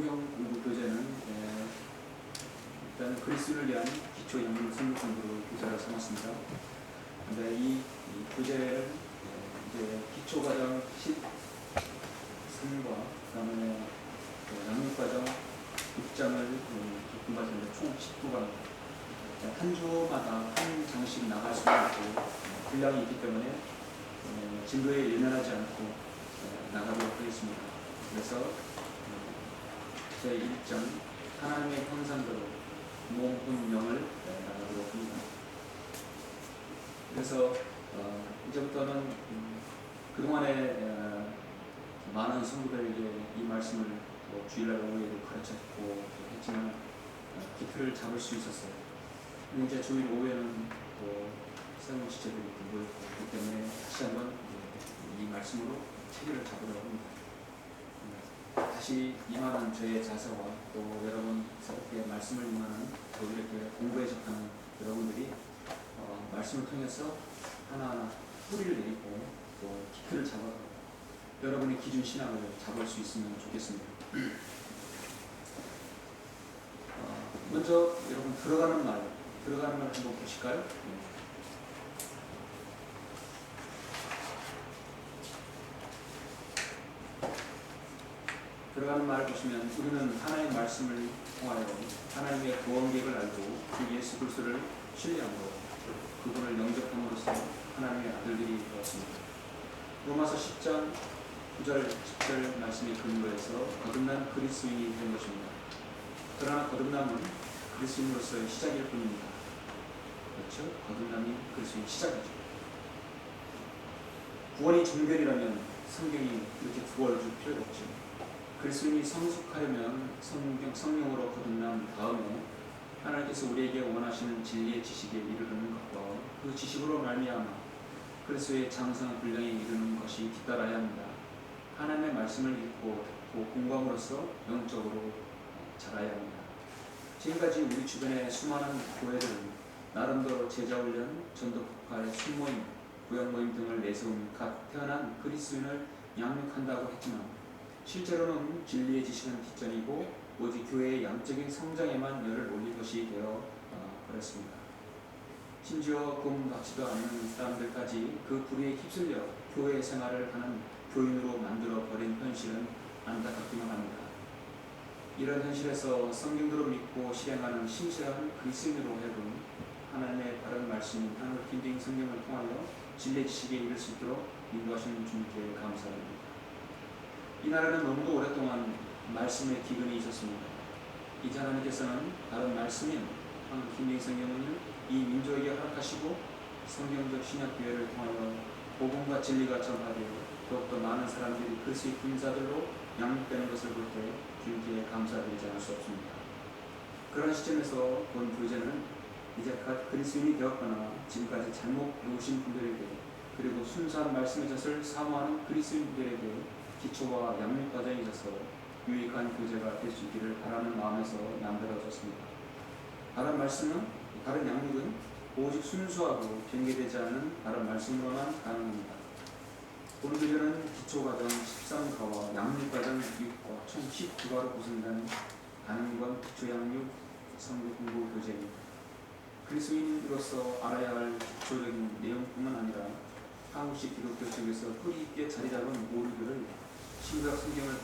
성경 공부 교재는 일단 그리스도를 위한 기초 영역 성경 공부를 교재로 삼았습니다. 근데 이 교재를 이제 기초 과정 13과 그다음에 양육 과정 6장을 교육받는데 총 19강 한 주마다 한 장씩 나갈 수 있고 분량이 있기 때문에 진도에 예면하지 않고 나가도록 하겠습니다. 그래서 제1장 하나님의 형상대로 몸, 혼, 영을 나가도록 합니다. 그래서 이제부터는 그동안에 많은 성도들에게 이 말씀을 주일날 오후에도 가르쳤고 했지만 기틀을 잡을 수 있었어요. 근데 이제 주일 오후에는 새로운 지체들이 모였고 그렇기 때문에 다시 한번 이 말씀으로 체계를 잡으려고 합니다. 다시 임하는 저의 자세와 또 여러분 새롭게 말씀을 임하는 또 이렇게 공부에 접하는 여러분들이 말씀을 통해서 하나하나 뿌리를 내리고 또 기틀을 잡아 여러분의 기준 신앙을 잡을 수 있으면 좋겠습니다. 먼저 여러분 들어가는 말 한번 보실까요? 들어가는 말을 보시면 우리는 하나님의 말씀을 통하여 하나님의 구원계획을 알고 그 예수 그리스도를 신뢰함으로 그분을 영접함으로써 하나님의 아들들이 되었습니다. 로마서 10장 9절 10절 말씀의 근거에서 거듭난 그리스도인이 된 것입니다. 그러나 거듭남은 그리스도인으로서의 시작일 뿐입니다. 그렇죠? 거듭남이 그리스도인의 시작이죠. 구원이 정결이라면 성경이 이렇게 구원을 줄 필요가 없죠. 그리스도인이 성숙하려면 성령으로 거듭난 다음에 하나님께서 우리에게 원하시는 진리의 지식에 이르는 것과 그 지식으로 말미암아 그리스도의 장성한 분량에 이르는 것이 뒤따라야 합니다. 하나님의 말씀을 읽고 듣고 공부함으로써 영적으로 자라야 합니다. 지금까지 우리 주변의 수많은 교회들은 나름대로 제자훈련, 전도폭발, 순모임, 구역모임 등을 내세운 갓 태어난 그리스도인을 양육한다고 했지만 실제로는 진리의 지식은 뒷전이고 오직 교회의 양적인 성장에만 열을 올린 것이 되어 버렸습니다. 심지어 금 받지도 않는 사람들까지 그 불의에 휩쓸려 교회 생활을 하는 교인으로 만들어 버린 현실은 안타깝기만 합니다. 이런 현실에서 성경대로 믿고 실행하는 신실한 그리스도인으로 하여금 하나님의 바른 말씀인 하늘 긴 성경을 통하여 진리의 지식에 이를 수 있도록 인도하시는 주님께 감사합니다. 이 나라는 너무도 오랫동안 말씀의 기근이 있었습니다. 이제 하나님께서는 다른 말씀인 하늘 긴 성경을 이 민족에게 허락하시고 성경적 신약 교회를 통하여 복음과 진리가 전파되어 더욱더 많은 사람들이 그리스도의 군사들로 양육되는 것을 볼 때 주님께 감사드리지 않을 수 없습니다. 그런 시점에서 본 교재는 이제 갓 그리스도인이 되었거나 지금까지 잘못 배우신 분들에게 그리고 순수한 말씀의 젖을 사모하는 그리스도인들에게 기초와 양육 과정에 있어서 유익한 교재가 될 수 있기를 바라는 마음에서 만들어졌습니다. 다른 양육은 오직 순수하고 변개되지 않는 다른 말씀으로만 가능합니다. 오늘 교재는 기초과정 13과와 양육과정 6과 총 19과로 구성된 가능권 기초양육 성경 공부 교재입니다. 그리스도인으로서 알아야 할 기초적인 내용뿐만 아니라 한국식 기독교 속에서 뿌리 있게 자리 잡은 오류들을 신구약 성경을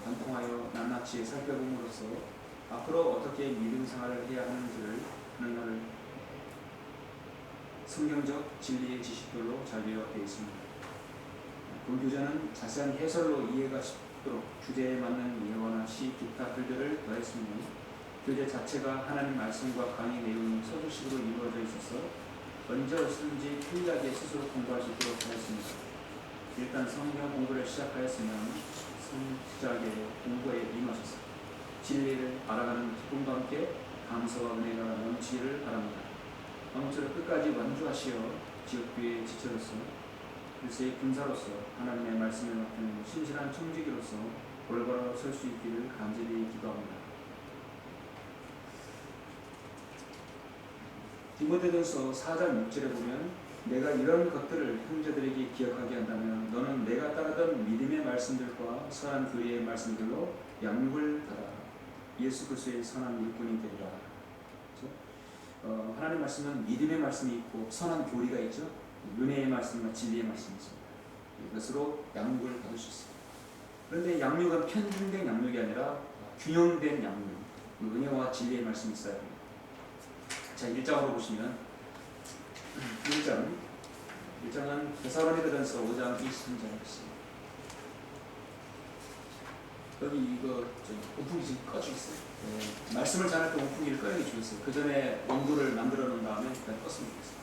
관통하여 낱낱이 살펴봄으로써 앞으로 어떻게 믿음 생활을 해야 하는지를 하는 성경적 진리의 지식들로 잘 요약되어 있습니다. 본 교재는 자세한 해설로 이해가 쉽도록 주제에 맞는 예화나 시, 기타 글들을 더했으며 교재 자체가 하나님 말씀과 강의 내용이 서술식으로 이루어져 있어서 언제 어디서든지 편리하게 스스로 공부할 수 있도록 하였습니다. 일단 성경 공부를 시작하였으면 성실하게 공부에 임하셔서 진리를 알아가는 기쁨과 함께 감사와 은혜가 넘치기를 바랍니다. 아무쪼록 끝까지 완주하시어 지역교회의 지체로서 그리스도의 군사로서 하나님의 말씀을 맡는 신실한 청지기로서 올바로 설 수 있기를 간절히 기도합니다. 디모데전서 4장 6절에 보면 내가 이런 것들을 형제들에게 기억하게 한다면 너는 내가 따르던 믿음의 말씀들과 선한 교리의 말씀들로 양육을 받아라. 예수 그리스도의 선한 일꾼이 되리라. 그렇죠? 하나님 말씀은 믿음의 말씀이 있고 선한 교리가 있죠. 은혜의 말씀과 진리의 말씀이 있습니다. 이것으로 양육을 받을 수 있습니다. 그런데 양육은 편중된 양육이 아니라 균형된 양육, 은혜와 진리의 말씀이 있어야 합니다. 자, 1장으로 보시면 1장은 데살로니가전서 5장 23절에 있습니다. 여기 이거 온풍기 지금 꺼주겠어요. 네. 말씀을 전할 때 온풍기를 꺼야게 주겠어요. 그 전에 원고를 만들어 놓은 다음에 일단 껐으면 좋겠어요.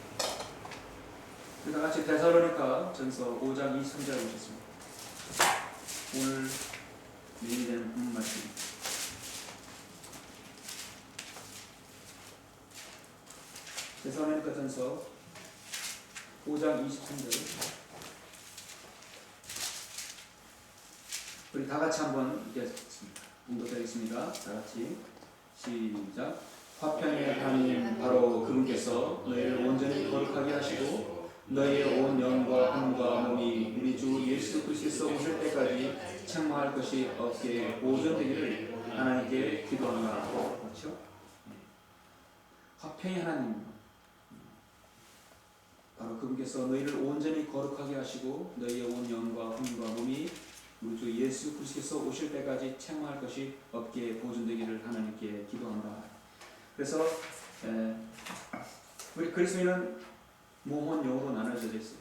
다 같이 데살로니가 전서 5장 23절에 보셨습니다. 오늘 메인이 되는 본문 말씀입니다. 데살로니가 전서 5장 23절 우리 다 같이 한번 읽겠습니다. 공독하겠습니다. 다 같이 시작. 화평의 하나님 바로 그분께서 너희를 온전히 거룩하게 하시고 너희의 온 영과 힘과 몸이 우리 주 예수 그리스도께서 오실 때까지 책망할 것이 없게 보존되기를 하나님께 기도하노라. 그렇죠? 화평의 하나님 바로 그분께서 너희를 온전히 거룩하게 하시고 너희의 온 영과 힘과 몸이 우리 주 예수 그리스도께서 오실 때까지 책망할 것이 없게 보존되기를 하나님께 기도합니다. 그래서 우리 그리스도인은 몸은 영으로 나눠져 있어요.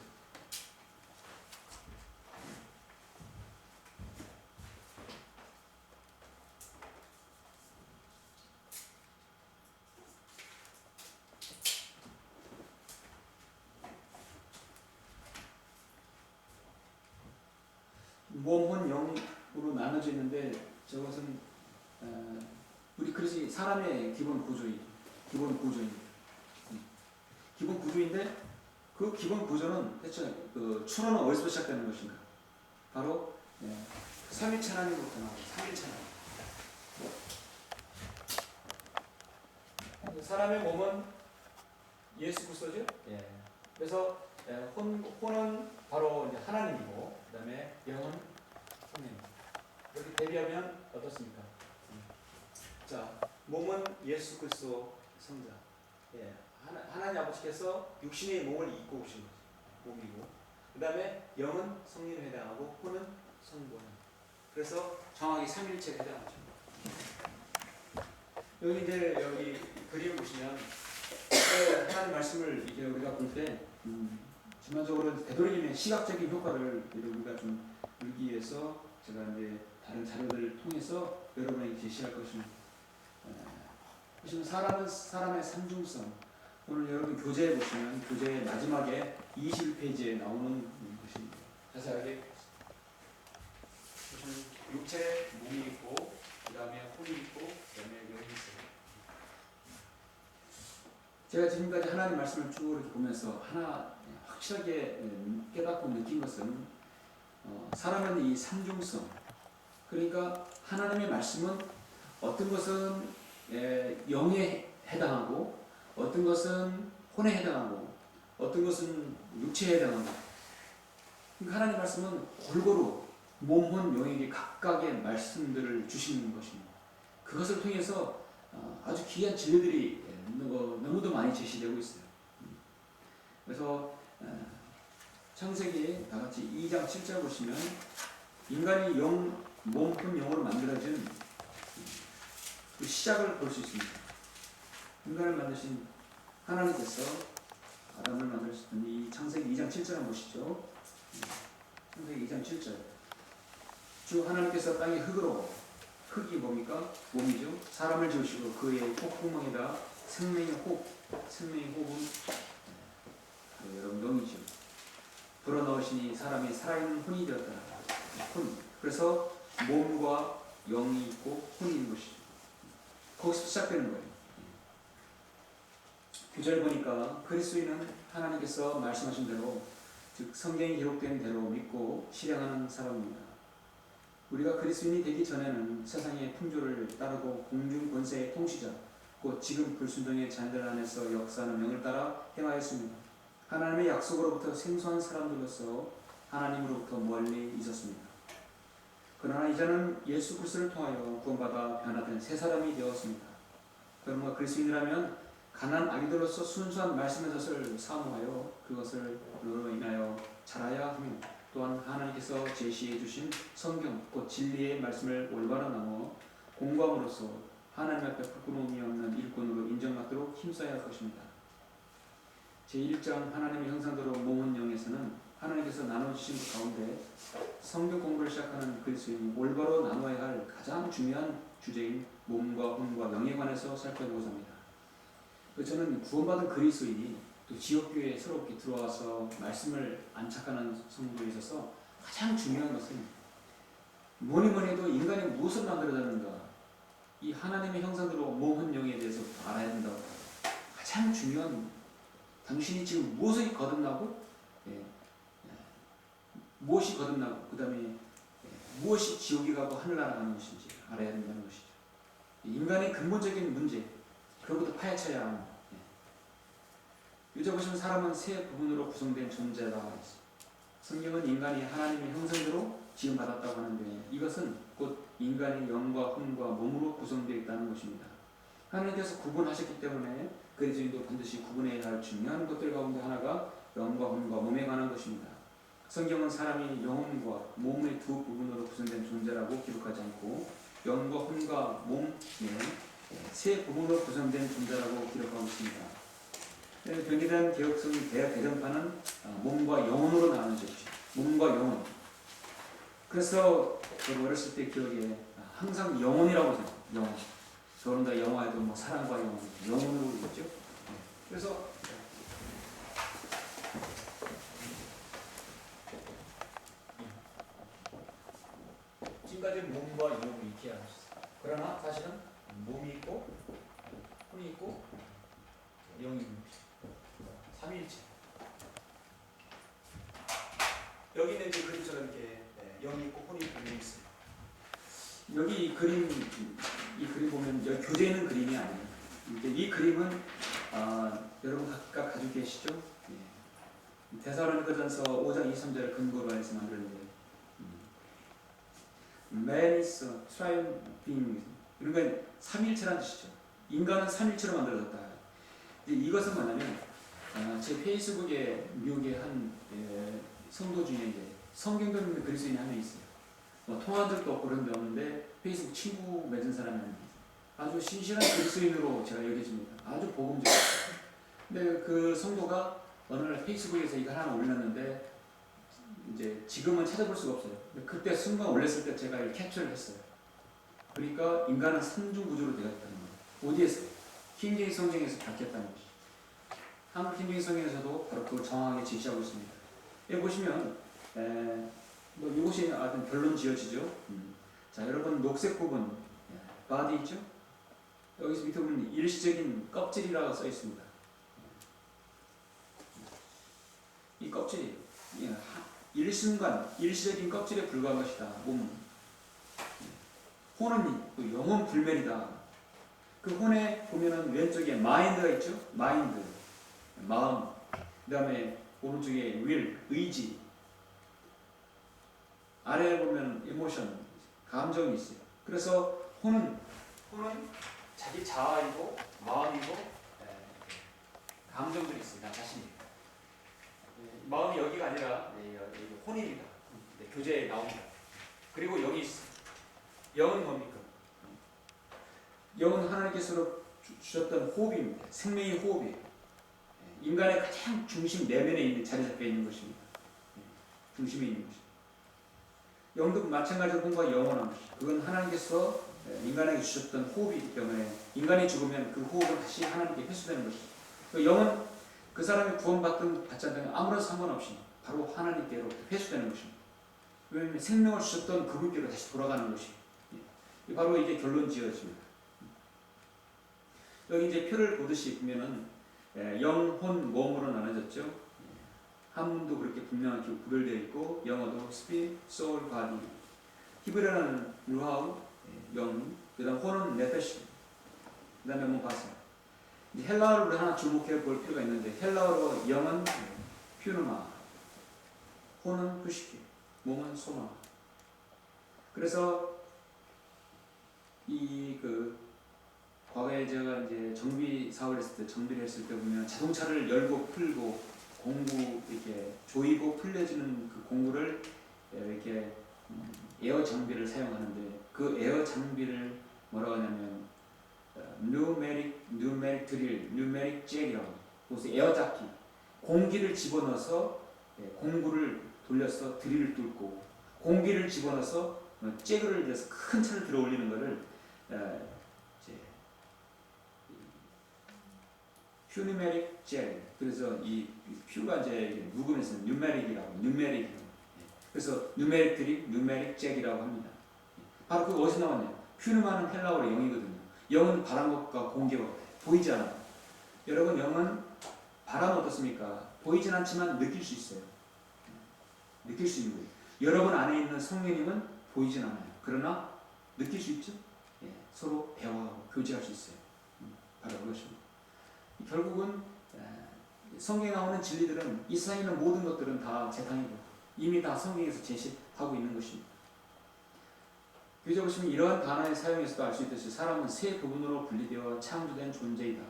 몸은 영으로 나눠져 있는데 저것은 우리 그릇이 사람의 기본 구조입니다. 기본 구조인데 그 기본 구조는 대체 그 출현은 어디서 시작되는 것인가? 바로 삼위일체 하나님으로부터 나옵니다. 삼위일체 하나님. 사람의 몸은 예수 그리스도죠. 그래서 혼은 바로 이제 하나님이고, 그다음에 영은 성령. 이렇게 대비하면 어떻습니까? 자, 몸은 예수 그리스도 성자. 하나님 아버지께서 육신의 몸을 입고 오신 거죠. 몸이고, 그다음에 영은 성령에 해당하고 혼은 성부에. 그래서 정확히 삼위일체에 해당하죠. 여기 이제 여기 그림 보시면 하나님 말씀을 이제 우리가 볼 때 전반적으로 되도록이면 시각적인 효과를 우리가 좀 들기 위해서 제가 이제 다른 자료들을 통해서 여러분에게 제시할 것입니다. 보시면 사람의 삼중성. 오늘 여러분 교재에 보시면 교재의 마지막에 21페이지에 나오는 것입니다. 자세하게 보시면 육체 몸이 있고, 그 다음에 혼이 있고, 그 다음에 영이 있어요. 제가 지금까지 하나님 말씀을 쭉 이렇게 보면서 하나 확실하게 깨닫고 느낀 것은 사람은 이 삼중성, 그러니까 하나님의 말씀은 어떤 것은 영에 해당하고, 어떤 것은 혼에 해당하고, 어떤 것은 육체에 해당하고. 그러니까 하나님 말씀은 골고루 몸, 혼, 영에게 각각의 말씀들을 주시는 것입니다. 그것을 통해서 아주 귀한 진리들이 너무도 많이 제시되고 있어요. 그래서 창세기 다 같이 2장 7절 보시면 인간이 몸, 혼, 영으로 만들어진 그 시작을 볼 수 있습니다. 인간을 만드신 하나님께서 아담을 만드셨더니 창세기 2장 7절 한번 보시죠. 창세기 2장 7절. 주 하나님께서 땅의 흙이 뭡니까? 몸이죠. 사람을 지으시고 그의 콧구멍에다 생명의 호흡은 여러분 영이죠. 불어넣으시니 사람이 살아있는 혼이 되었다. 혼. 그래서 몸과 영이 있고 혼이 있는 것이죠. 거기서 시작되는 거예요. 구절 보니까 그리스도인은 하나님께서 말씀하신 대로, 즉 성경에 기록된 대로 믿고 실행하는 사람입니다. 우리가 그리스도인이 되기 전에는 세상의 풍조를 따르고 공중 권세의 통치자, 곧 지금 불순종의 잔들 안에서 역사하는 명을 따라 행하였습니다. 하나님의 약속으로부터 생소한 사람들로서 하나님으로부터 멀리 있었습니다. 그러나 이제는 예수 그리스도를 통하여 구원받아 변화된 새 사람이 되었습니다. 그러므로 그리스도인이라면 가난 아기들로서 순수한 말씀의 젖을 사모하여 그것을 으로 인하여 자라야 하며, 또한 하나님께서 제시해 주신 성경 곧 진리의 말씀을 올바로 나누어 공부함으로써 하나님 앞에 부끄러움이 없는 일꾼으로 인정받도록 힘써야 할 것입니다. 제1장 하나님의 형상대로 몸은 영에서는 하나님께서 나눠주신 그 가운데 성경 공부를 시작하는 그리스도인이 올바로 나눠야 할 가장 중요한 주제인 몸과 혼과 영에 관해서 살펴보고자 합니다. 저는 구원받은 그리스도인이 또 지역교회에 새롭게 들어와서 말씀을 안착하는 성도에 있어서 가장 중요한 것은 뭐니 해도 인간이 무엇을 만들어졌는가, 이 하나님의 형상대로 몸, 혼, 영에 대해서 알아야 된다고. 가장 중요한, 당신이 지금 무엇이 거듭나고, 무엇이 거듭나고, 그 다음에 무엇이 지옥에 가고 하늘나라 가는 것인지 알아야 된다는 것이죠. 인간의 근본적인 문제, 그것부터 파헤쳐야 합니다. 여기 보시면 사람은 세 부분으로 구성된 존재라고 했습니다. 성경은 인간이 하나님의 형상대로 지음받았다고 하는데, 이것은 곧 인간의 영과 혼과 몸으로 구성되어 있다는 것입니다. 하나님께서 구분하셨기 때문에 그리스도인도 반드시 구분해야 할 중요한 것들 가운데 하나가 영과 혼과 몸에 관한 것입니다. 성경은 사람이 영혼과 몸의 두 부분으로 구성된 존재라고 기록하지 않고 영과 혼과 몸의 세 부분으로 구성된 존재라고 기록하고 있습니다. 변기된 개혁성 대전파는 몸과 영혼으로 나누죠. 몸과 영혼. 그래서 저도 어렸을 때 기억에 항상 영혼이라고 생각해요. 영혼. 더군다나 영화에도 뭐 사랑과 영혼, 영혼으로 있죠. 그래서 지금까지 몸과 영혼을 이렇게 하셨어요. 그러나 사실은 몸이 있고 혼이 있고 영이 있는 것이죠. 삼위일체. 여기는 이제 그림처럼 이렇게 영이 있고 혼이 있고 영이 있어요. 여기 이 그림 보면 여기 교재 있는 그림이 아니에요. 이 그림은 여러분 각각 가지고 계시죠? 데살로니가전서 5장 23절을 근거로 해서 만들었는데, Man is a triune being. 이런 건 삼일체라는 뜻이죠. 인간은 삼일체로 만들어졌다. 이것은 뭐냐면 제 페이스북에 미국의 한 성도 중에 이제 성경도 있는 그리스도인이 한 명 있어요. 통한 적도 없고 그런 데 없는데 페이스북 친구 맺은 사람이 아주 신실한 그리스도인으로 제가 여겨집니다. 아주 복음적이에요. 근데 그 성도가 어느 날 페이스북에서 이거 하나 올렸는데, 이제 지금은 찾아볼 수가 없어요. 그때 순간 올렸을 때 제가 이 캡처를 했어요. 그러니까 인간은 삼중구조로 되었다는 거예요. 어디에서? 킹제임스 성경에서 밝혔다는 것이죠. 한국 킹제임스 성경에서도 바로 그걸 정확하게 제시하고 있습니다. 여기 보시면 이것이 어떤 결론 지어지죠. 자, 여러분 녹색 부분 바디 있죠? 여기서 밑에 보면 일시적인 껍질이라고 써 있습니다. 이 껍질이 일순간 일시적인 껍질에 불과한 것이다. 몸은. 혼은 또 영혼 불멸이다. 그 혼에 보면은 왼쪽에 마인드가 있죠. 마인드, 마음. 그 다음에 오른쪽에 will, 의지. 아래에 보면 emotion, 감정이 있어요. 그래서 혼은 자기 자아이고 마음이고 감정들이 있어요. 나 자신이. 마음이 여기가 아니라 혼입니다. 교재에 나옵니다. 그리고 영이 있어요. 영은 뭡니까? 영은 하나님께서 주셨던 호흡입니다. 생명의 호흡이에요. 인간의 가장 중심 내면에 있는 자리 잡혀 있는 것입니다. 중심에 있는 것입니다. 영도 마찬가지로 혼과 영원한 것이죠. 그건 하나님께서 인간에게 주셨던 호흡이기 때문에 인간이 죽으면 그 호흡은 다시 하나님께 회수되는 것이죠. 영은 그 사람이 구원받든 받지 않든 아무런 상관없이 바로 하나님께로 회수되는 것입니다. 왜냐하면 생명을 주셨던 그분께로 다시 돌아가는 것이 바로 이게 결론 지어집니다. 여기 이제 표를 보듯이 보면은 영, 혼, 몸으로 나눠졌죠. 한문도 그렇게 분명하게 구별되어 있고 영어도 spirit, soul, body. 히브리어는 루하우, 영, 그다음 혼은 네페시, 그다음에 한번 봤어요. 헬라어를 하나 주목해 볼 필요가 있는데 헬라어로 영은 퓨누마, 혼은 후시키, 몸은 소마. 그래서 이 과거에 제가 이제 정비 사업을 했을 때, 정비를 했을 때 보면 자동차를 열고 풀고 공구 이렇게 조이고 풀려주는 그 공구를 이렇게 에어 장비를 사용하는데, 그 에어 장비를 뭐라고 하냐면 뉴메릭 드릴, 뉴메릭 잭이라고. 그것이 에어 잡기, 공기를 집어넣어서 공구를 돌려서 드릴을 뚫고, 공기를 집어넣어서 잭을 해서 큰 차를 들어 올리는 것을 퓨니메릭 잭. 그래서 이 퓨가 이제 묵음에서 뉴메릭이라고. 그래서 뉴메릭 드립, 뉴메릭 잭이라고 합니다. 바로 그 어디서 나왔냐? 퓨누마는 헬라어로 영이거든요. 영은 바람과 공기와 보이지 않아요. 여러분, 영은 바람 어떻습니까? 보이진 않지만 느낄 수 있어요. 느낄 수 있는 거예요. 여러분 안에 있는 성령님은 보이진 않아요. 그러나 느낄 수 있죠? 서로 대화하고 교제할 수 있어요. 바로 그것입니다. 결국은 성경에 나오는 진리들은, 이 세상에 있는 모든 것들은 다 재탕이고 이미 다 성경에서 제시하고 있는 것입니다. 교재 보시면 이러한 단어의 사용에서도 알 수 있듯이 사람은 세 부분으로 분리되어 창조된 존재이다.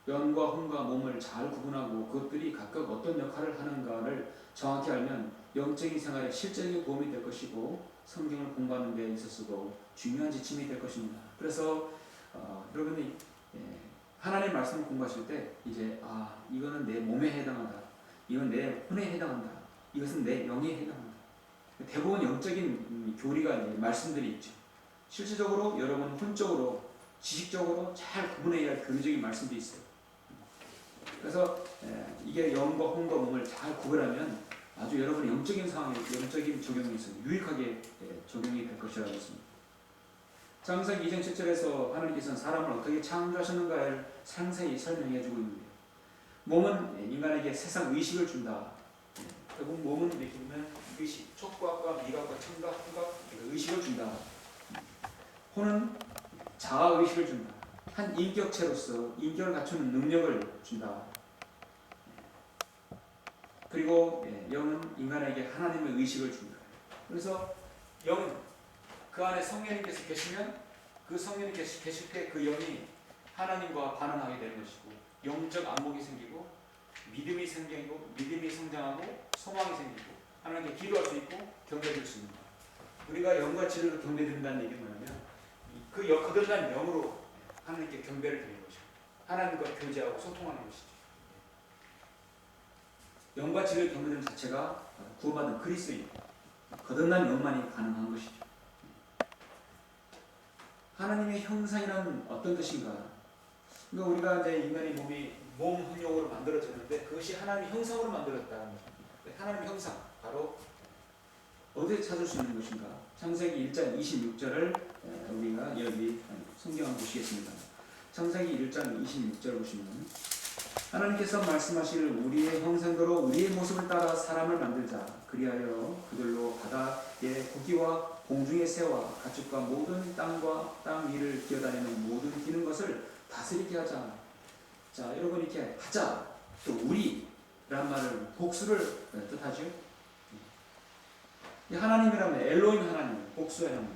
영과 혼과 몸을 잘 구분하고 그것들이 각각 어떤 역할을 하는가를 정확히 알면 영적인 생활에 실제적인 도움이 될 것이고 성경을 공부하는 데 있어서도 중요한 지침이 될 것입니다. 그래서 여러분이 하나님의 말씀을 공부하실 때 이제 이거는 내 몸에 해당한다, 이건 내 혼에 해당한다, 이것은 내 영에 해당한다. 대부분 영적인 교리가 이제 말씀들이 있죠. 실질적으로 여러분 혼적으로 지식적으로 잘 구분해야 할 교리적인 말씀도 있어요. 그래서 이게 영과 혼과 몸을 잘 구별하면 아주 여러분의 영적인 상황에, 영적인 적용에 있어서 유익하게 적용이 될 것이라고 했습니다. 창세기 2장 7절에서 하나님께서는 사람을 어떻게 창조하셨는가를 상세히 설명해 주고 있는데요. 몸은 인간에게 세상 의식을 준다. 결국 몸은 이렇게 보면 의식, 촉각과 미각과 청각, 후각, 의식을 준다. 혼은 자아 의식을 준다. 한 인격체로서 인격을 갖추는 능력을 준다. 그리고 영은 인간에게 하나님의 의식을 준다. 그래서 영은 그 안에 성령님께서 계시면 그 성령이 계실 때 그 영이 하나님과 반응하게 되는 것이고 영적 안목이 생기고 믿음이 생기고 믿음이 성장하고 소망이 생기고 하나님께 기도할 수 있고 경배될 수 있는 것. 우리가 영과 진리로 경배드린다는 얘기는 뭐냐면 그 거듭난 영으로 하나님께 경배를 드리는 것이고 하나님과 교제하고 소통하는 것이죠. 영과 진리를 경배드리는 자체가 구원받은 그리스도인, 거듭난 영만이 가능한 것이죠. 하나님의 형상이란 어떤 뜻인가? 그러니까 우리가 이제 인간의 몸이 몸 hun용으로 만들어졌는데 그것이 하나님의 형상으로 만들었다. 하나님의 형상, 바로 어디에 찾을 수 있는 것인가? 창세기 1장 26절을 우리가 여기 성경을 보시겠습니다. 창세기 1장 26절 보시면 하나님께서 말씀하시길 우리의 형상대로 우리의 모습을 따라 사람을 만들자. 그리하여 그들로 바다의 고기와 공중의 새와 가축과 모든 땅과 땅 위를 기어다니는 모든 기는 것을 다스리게 하자. 자, 여러분 이렇게 하자. 또 우리란 말을 복수를 뜻하죠. 하나님이라면 엘로힘 하나님, 복수의 하나님.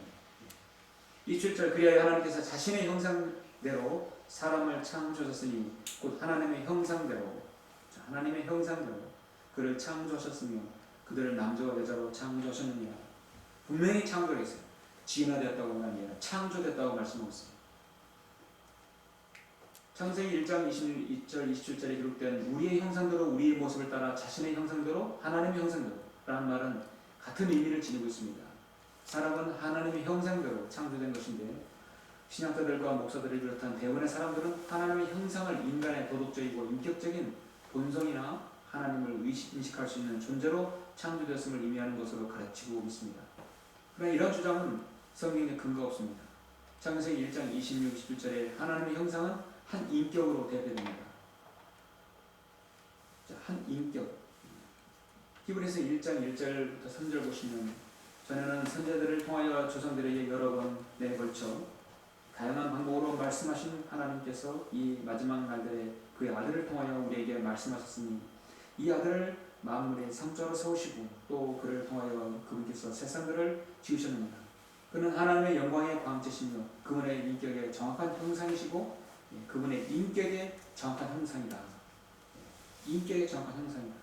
27절 그리하여 하나님께서 자신의 형상대로 사람을 창조하셨으니 곧 하나님의 형상대로 그를 창조하셨으며 그들을 남자와 여자로 창조하셨느니라. 분명히 창조했어요. 진화되었다고 하는 게 아니라 창조됐다고 말씀하고 있습니다. 창세기 1장 22절 27절에 기록된 우리의 형상대로 우리의 모습을 따라 자신의 형상대로 하나님의 형상대로 라는 말은 같은 의미를 지니고 있습니다. 사람은 하나님의 형상대로 창조된 것인데 신학자들과 목사들을 비롯한 대부분의 사람들은 하나님의 형상을 인간의 도덕적이고 인격적인 본성이나 하나님을 인식할 수 있는 존재로 창조되었음을 의미하는 것으로 가르치고 있습니다. 그러나 이런 주장은 성경에 근거가 없습니다. 창세기 1장 26, 27절에 하나님의 형상은 한 인격으로 대표됩니다. 자, 한 인격. 히브리서 1장 1절부터 3절 보시면 전에는 선지자들을 통하여 조상들에게 여러 번에 걸쳐 다양한 방법으로 말씀하신 하나님께서 이 마지막 날들에 그의 아들을 통하여 우리에게 말씀하셨으니 이 아들을 만물의 상자로 세우시고 또 그를 통하여 그분께서 세상들을 지으셨느니라. 그는 하나님의 영광의 광채시며 그분의 인격의 정확한 형상이시고 그분의 인격의 정확한 형상이다. 인격의 정확한 형상이다.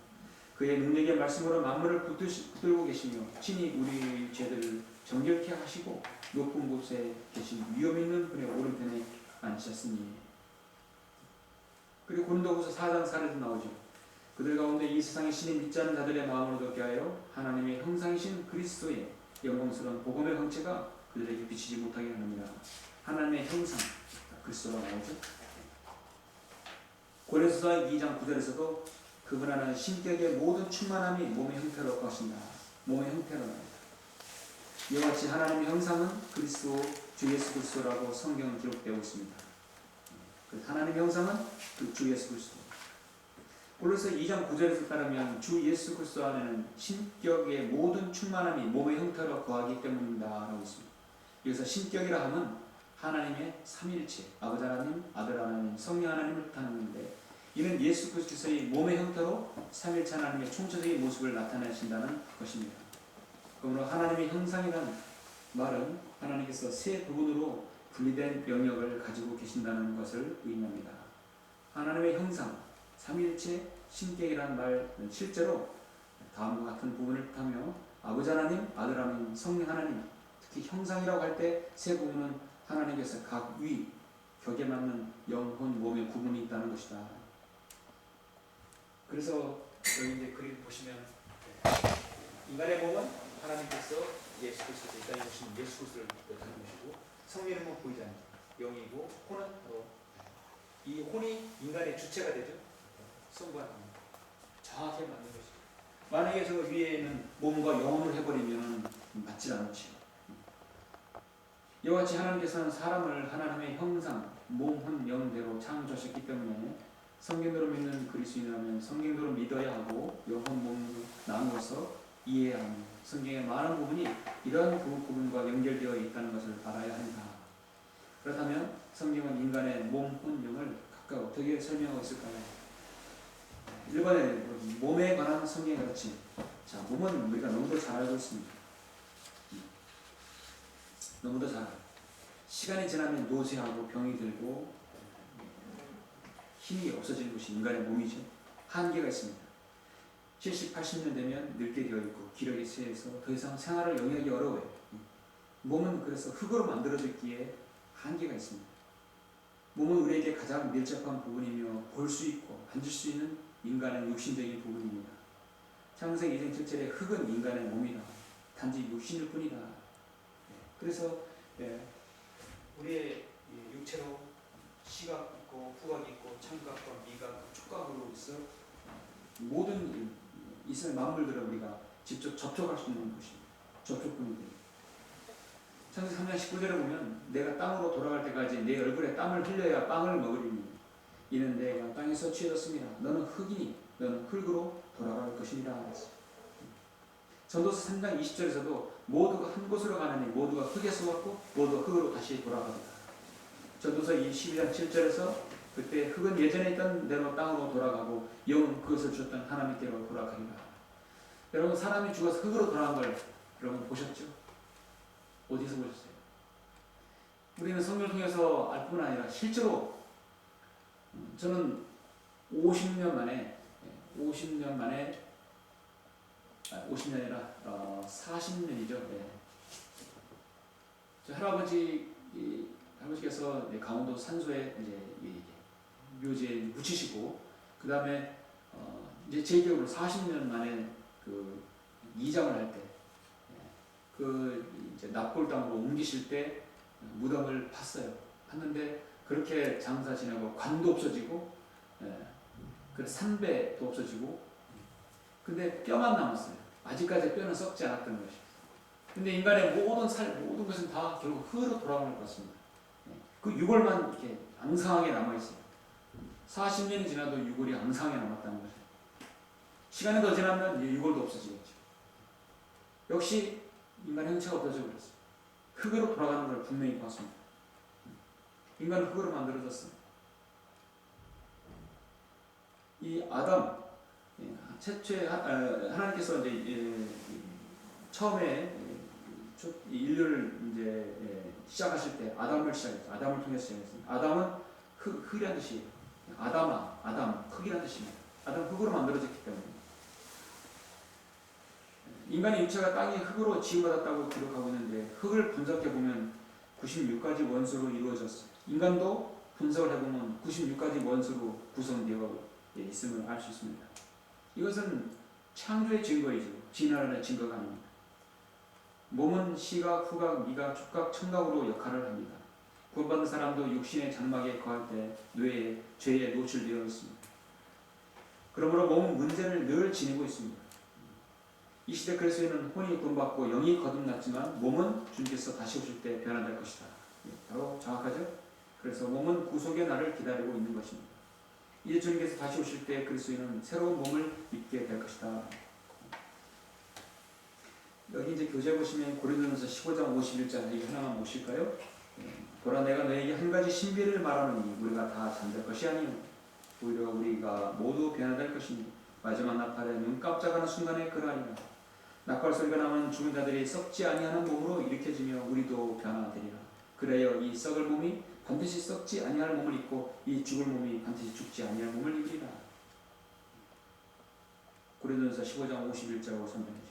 그의 능력의 말씀으로 만물을 붙들고 계시며 친히 우리 죄들을 정결케 하시고 높은 곳에 계신 위엄 있는 분의 오른편에 앉으셨으니. 그리고 고린도후서 4장 4절에도 나오죠. 그들 가운데 이 세상의 신이 믿지 않는 자들의 마음으로 얻게 하여 하나님의 형상이신 그리스도의 영광스러운 복음의 광채가 그들에게 비치지 못하게 하느니라. 하나님의 형상, 그리스도가 나오죠. 고린도서 2장 9절에서도 그분 안에 신격의 모든 충만함이 몸의 형태로 것이다. 몸의 형태로 나옵니다. 이와 같이 하나님의 형상은 그리스도, 주 예수 그리스도라고 성경은 기록되고 있습니다. 하나님의 형상은 그 주 예수 그리스도. 골로새 2장 9절에서 따르면 주 예수 그리스도 안에는 신격의 모든 충만함이 몸의 형태로 거하기 때문이다 라고 있습니다. 여기서 신격이라 하면 하나님의 삼일체, 아버지 하나님, 아들 하나님, 성령 하나님을 뜻하는데 이는 예수 그리스도의 몸의 형태로 삼일체 하나님의 총체적인 모습을 나타내신다는 것입니다. 그러므로 하나님의 형상이라는 말은 하나님께서 세 부분으로 분리된 영역을 가지고 계신다는 것을 의미합니다. 하나님의 형상, 삼일체, 신격이라는 말은 실제로 다음과 같은 부분을 뜻하며 아버지 하나님, 아들 하나님, 성령 하나님, 특히 형상이라고 할 때 세 부분은 하나님께서 각 위, 격에 맞는 영혼, 몸의 구분이 있다는 것이다. 그래서 여기 이제 그림 보시면 인간의 몸은 하나님께서 예수 그리스도 이 땅에 오신 예수 그리스도를 뜻하는 것이고 성령의 몸은 보이지 않는 영이고 혼은 바로 이 혼이 인간의 주체가 되죠. 성과 정확히 맞는 것이죠. 만약에 저 위에는 몸과 영혼을 해버리면 맞지 않죠. 이와 같이 하나님께서는 사람을 하나님의 형상, 몸, 혼, 영대로 창조하셨기 때문에 성경대로 믿는 그리스도인이라면 성경대로 믿어야 하고 영혼, 몸을 나누어서 이해해야 합니다. 성경의 많은 부분이 이러한 부분과 연결되어 있다는 것을 알아야 합니다. 그렇다면 성경은 인간의 몸, 혼, 영을 각각 어떻게 설명하고 있을까요? 1번에 몸에 관한 성경이 그렇지. 자, 몸은 우리가 너무도 잘 알고 있습니다. 너무도 잘 알아요. 시간이 지나면 노쇠하고 병이 들고 힘이 없어지는 것이 인간의 몸이죠. 한계가 있습니다. 70, 80년 되면 늙게 되어 있고 기력이 쇠해서 더 이상 생활을 영위하기 어려워요. 몸은 그래서 흙으로 만들어졌기에 한계가 있습니다. 몸은 우리에게 가장 밀접한 부분이며 볼 수 있고 만질 수 있는 인간의 육신적인 부분입니다. 창세기 2장 7절에 흙은 인간의 몸이다. 단지 육신일 뿐이다. 그래서 우리의 육체로 시각 있고 후각 있고 청각과 미각, 촉각으로 있어 모든 이스라엘 만물들을 우리가 직접 접촉할 수 있는 것입니다. 접촉부입니다. 창세기 3장 19절에 보면 내가 땅으로 돌아갈 때까지 내 얼굴에 땀을 흘려야 빵을 먹으리니 이는 내가 땅에서 취해졌습니다. 너는 흙이니 너는 흙으로 돌아갈 것이니라. 전도서 3장 20절에서도 모두가 한 곳으로 가느니 모두가 흙에서 왔고 모두가 흙으로 다시 돌아갑니다. 전도서 22장 7절에서 그때 흙은 예전에 있던 대로 땅으로 돌아가고 영은 그것을 주셨던 하나님께로 돌아가리라. 여러분 사람이 죽어서 흙으로 돌아간 걸 여러분 보셨죠? 어디서 보셨어요? 우리는 성경을 통해서 알 뿐 아니라 실제로 저는 50년 만에 50년이 아니라 40년이죠. 저 할아버지께서 강원도 산소에 이제 묘지에 묻히시고 그 다음에 이제 제 기억으로 40년 만에 그 이장을 할 때 그 이제 납골 땅으로 옮기실 때 무덤을 팠어요. 팠는데 그렇게 장사 지내고 관도 없어지고 그 삼배도 없어지고 근데 뼈만 남았어요. 아직까지 뼈는 썩지 않았던 것이. 근데 인간의 모든 것은 다 결국 흙으로 돌아가는 것 같습니다. 그 유골만 이렇게 앙상하게 남아있어요. 40년이 지나도 유골이 앙상하게 남았다는 거죠. 시간이 더 지나면 유골도 없어지겠죠. 역시 인간의 형체가 없어져 버렸어요. 흙으로 돌아가는 걸 분명히 봤습니다. 인간은 흙으로 만들어졌습니다. 이 아담, 최초에 하나님께서 이제 처음에 인류를 이제 시작하실 때 아담을 시작했죠. 아담을 통해서 시작했습니다. 아담은 흙이란 뜻이에요. 아담, 흙이란 뜻입니다. 아담 흙으로 만들어졌기 때문에 인간의 육체가 땅의 흙으로 지음받았다고 기록하고 있는데 흙을 분석해 보면 96가지 원소로 이루어졌어요. 인간도 분석을 해보면 96가지 원소로 구성되어 있음을 알 수 있습니다. 이것은 창조의 증거이죠. 진화론의 증거가 아닙니다. 몸은 시각, 후각, 미각, 촉각, 청각으로 역할을 합니다. 구원받은 사람도 육신의 장막에 거할 때 뇌에 죄에 노출되어 있습니다. 그러므로 몸은 문제를 늘 지니고 있습니다. 이 시대 그리스도인은 혼이 구원받고 영이 거듭났지만 몸은 주님께서 다시 오실 때 변화될 것이다. 바로 정확하죠? 그래서 몸은 구속의 날을 기다리고 있는 것입니다. 이제 주님께서 다시 오실 때 그리스도인은 새로운 몸을 입게 될 것이다. 여기 이제 교재 보시면 고린도전서 15장 51절 이 하나만 보실까요? 보라 내가 너에게 한 가지 신비를 말하노니 우리가 다 잠들 것이 아니요 오히려 우리가 모두 변화될 것이니 마지막 나팔에 눈 깜짝하는 순간에 그러하리라. 나팔 소리가 나면 죽은 자들이 썩지 아니하는 몸으로 일으켜지며 우리도 변화되리라. 그래야 이 썩을 몸이 반드시 썩지 아니할 몸을 입고 이 죽을 몸이 반드시 죽지 아니할 몸을 입으리라. 고린도전서 15장 51절하고 선정이죠.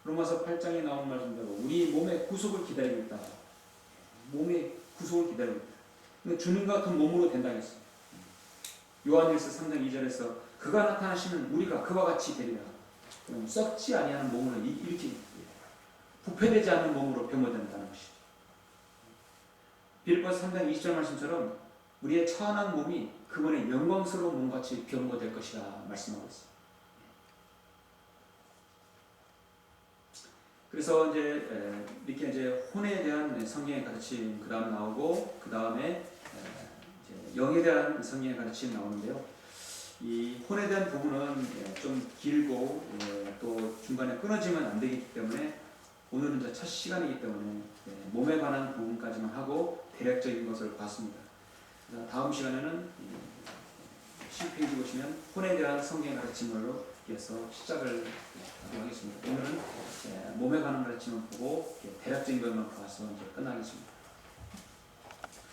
로마서 8장에 나온 말씀대로 우리 몸의 구속을 기다리고 있다. 몸의 구속을 기다리고 있다. 근데 주님과 같은 몸으로 된다고 했어요. 요한일서 3장 2절에서 그가 나타나시면 우리가 그와 같이 되리라. 그럼 썩지 아니하는 몸으로 이렇게 부패되지 않는 몸으로 변모된다는 것이죠. 빌립보서 3장 20절 말씀처럼 우리의 처한한 몸이 그분의 영광스러운 몸같이 변모될 것이라 말씀하고 있습니다. 그래서 이렇게 이제 혼에 대한 성경의 가르침 그 다음 나오고 그 다음에 영에 대한 성경의 가르침 나오는데요. 이 혼에 대한 부분은 좀 길고 또 중간에 끊어지면 안 되기 때문에 오늘은 이제 첫 시간이기 때문에 몸에 관한 부분까지만 하고 대략적인 것을 봤습니다. 다음 시간에는 10페이지 보시면 혼에 대한 성경의 가르침으로 해서 시작을 하겠습니다. 오늘은 몸에 관한 가르침을 보고 대략적인 것만 봐서 이제 끝나겠습니다.